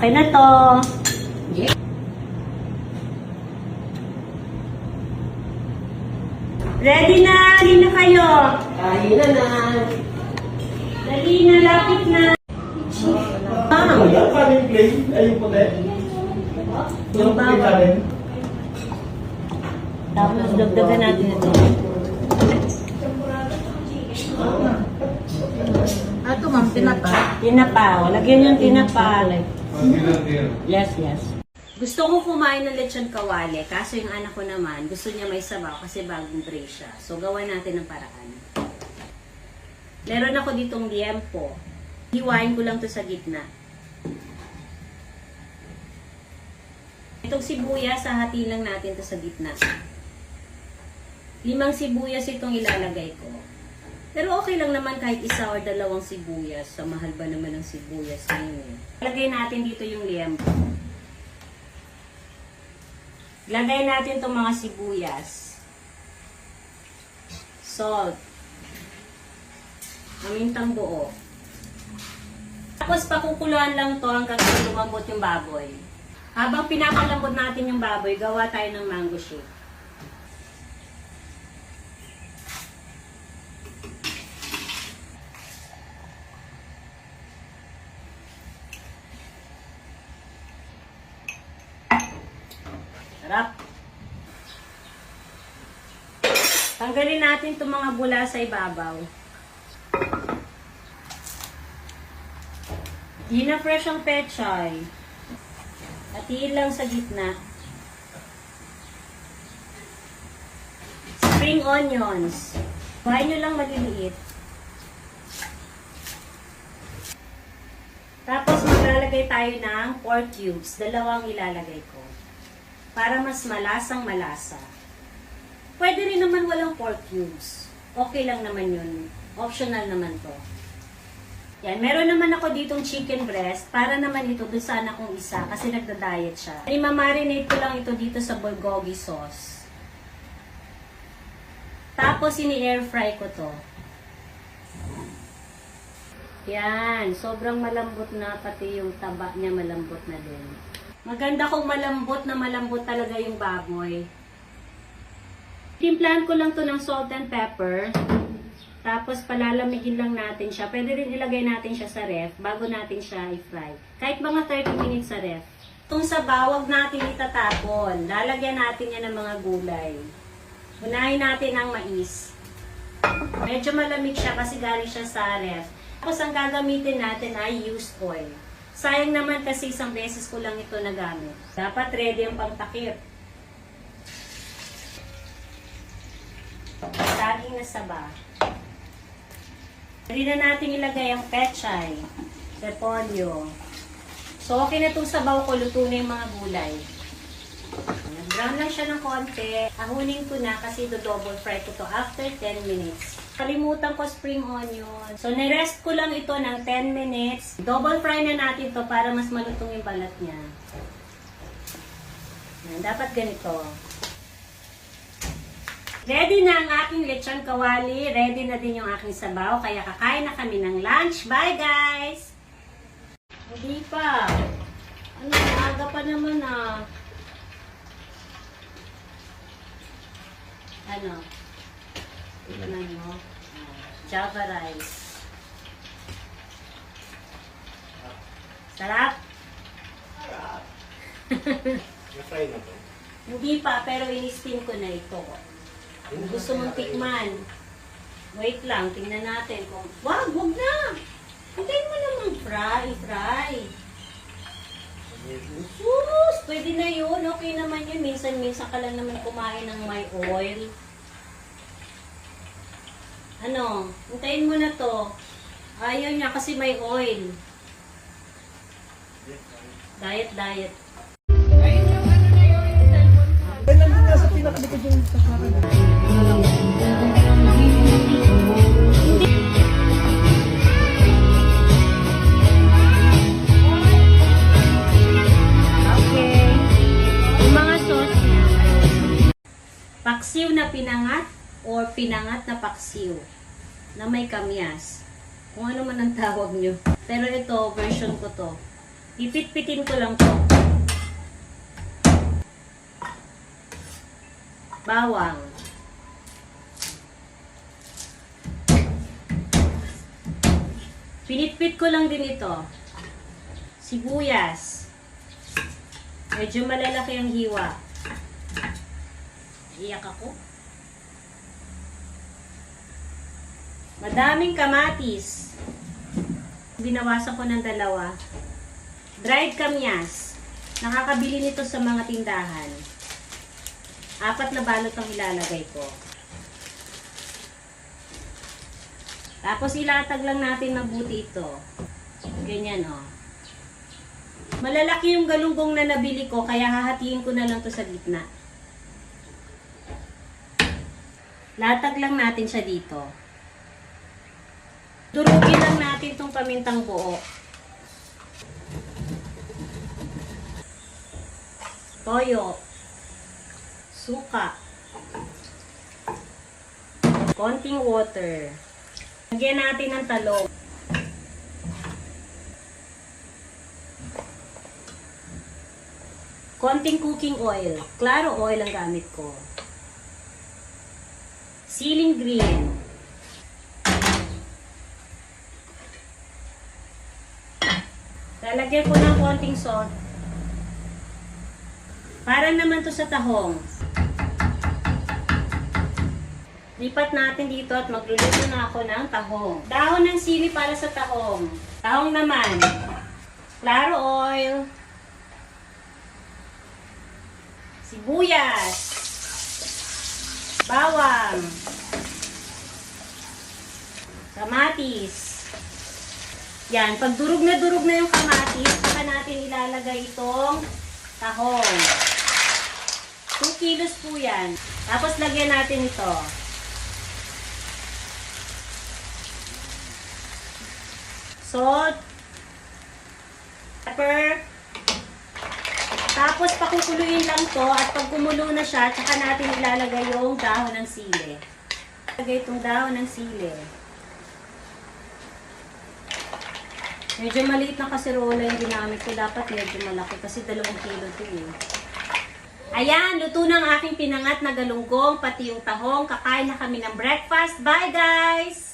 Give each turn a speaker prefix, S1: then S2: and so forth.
S1: Okay na to. Ready na! Hali na kayo!
S2: Kain na na.
S1: Dali na, lapit na.
S3: Yung kanin plain, ay yung puti. Yung puti kanin.
S1: Tapos dagdagan natin ito.
S2: Ito ma'am, tinapa.
S1: Tinapa. Lagyan yung tinapa. Yes, yes. Gusto ko kumain ng lechon kawali, kaso yung anak ko naman, gusto niya may sabaw kasi bagong tray siya. So, gawa natin ng paraan. Meron ako ditong liempo. Hiwain ko lang to sa gitna. Itong sibuyas, hahati lang natin to sa gitna. 5 sibuyas itong ilalagay ko. Pero okay lang naman kahit 1 or 2 sibuyas. Sa mahal ba naman ng sibuyas ngayon. Lagay natin dito yung liempo. Lagay natin itong mga sibuyas. Salt. Pamintang buo. Tapos pakukuluan lang to hanggang lumambot yung baboy. Habang pinakalambot natin yung baboy, gawa tayo ng mango shake. Sarap. Tanggalin natin itong mga bula sa ibabaw. Di na fresh ang pechay. Hatiin lang sa gitna. Spring onions. Kuhain nyo lang maliliit. Tapos maglalagay tayo ng pork cubes. 2 ilalagay ko. Para mas malasang malasa. Pwede rin naman walang pork cubes. Okay lang naman yun. Optional naman to. Yan, meron naman ako ditong chicken breast. Para naman ito, doon sana kong isa. Kasi nagda-diet siya. Imamarinate ko lang ito dito sa bulgogi sauce. Tapos, ini-air fry ko to. Yan, sobrang malambot na. Pati yung taba niya malambot na din. Maganda kung malambot na malambot talaga yung baboy. Timplahan ko lang to ng salt and pepper. Tapos palalamigin lang natin siya. Pwede rin ilagay natin siya sa ref bago natin siya i-fry. Kahit mga 30 minutes sa ref. Itong sabaw, huwag natin itatapon. Lalagyan natin yan ng mga gulay. Unahin natin ang mais. Medyo malamig siya kasi galing siya sa ref. Tapos ang gagamitin natin ay used oil. Sayang naman kasi 1 beses ko lang ito nagamit. Dapat ready ang pangtakip. Saging na saba. Pwede na natin ilagay ang pechay, repolyo. So, okay na itong sabaw ko. Luto na yung mga gulay. Brown lang siya ng konti. Ahunin ko na kasi double fry ko to after 10 minutes. Kalimutan ko spring onion. So, nirest ko lang ito ng 10 minutes. Double fry na natin to para mas malutong yung balat niya. Yan, dapat ganito. Ready na ang aking lechon kawali. Ready na din yung aking sabaw. Kaya kakain na kami ng lunch. Bye, guys! Hindi pa. Ano, aga pa naman ah. Ano? Tignan mo. Java rice. Sarap?
S3: Sarap. Na-fry na to.
S1: Hindi pa, pero in-steam ko na ito. Kung gusto mong tikman, wait lang, tingnan natin kung, wag na! Hintayin mo namang fry. Sus, pwede na yun, okay naman yun. Minsan-minsan ka lang naman kumain ng may oil. Ano, hintayin mo na to. Ayaw niya kasi may oil. Diet.
S3: Ay, nandun na sa pinakalikod yung sasara.
S1: Paksiw na pinangat or pinangat na paksiw na may kamyas. Kung ano man ang tawag nyo. Pero ito, version ko to. Ipit-pitin ko lang to. Bawang. Pinitpit ko lang din ito. Sibuyas. Medyo malalaki ang hiwa. Iyak ako. Madaming kamatis. Binawasan ko ng 2. Dried kamyas. Nakakabili nito sa mga tindahan. 4 na balot ang ilalagay ko. Tapos ilatag lang natin mabuti ito. Ganyan o. Malalaki yung galunggong na nabili ko, kaya hahatiin ko na lang to sa gitna. Latag lang natin siya dito. Durugin lang natin tong pamintang buo. Toyo. Suka. Konting water. Lagyan natin ng talong. Konting cooking oil. Claro oil ang gamit ko. Siling green. Lalagyan ko ng konting salt. Para naman to sa tahong. Lipat natin dito at magluluto na ako ng tahong. Dahon ng sili para sa tahong. Tahong naman. Claro oil. Sibuyas. Bawang. Kamatis. Yan. Pag durog na yung kamatis, saka natin ilalagay itong tahong. 2 kilos po yan. Tapos lagyan natin ito. Salt, pepper, tapos pakukuluin lang to at pag kumulo na siya, tsaka natin ilalagay yung dahon ng sili. Ilagay itong dahon ng sili. Medyo maliit na kaserola yung ginamit ko. Dapat medyo malaki kasi 2 kilo ito eh. Ayan, luto na ang aking pinangat na galunggong, pati yung tahong. Kakain na kami ng breakfast. Bye guys!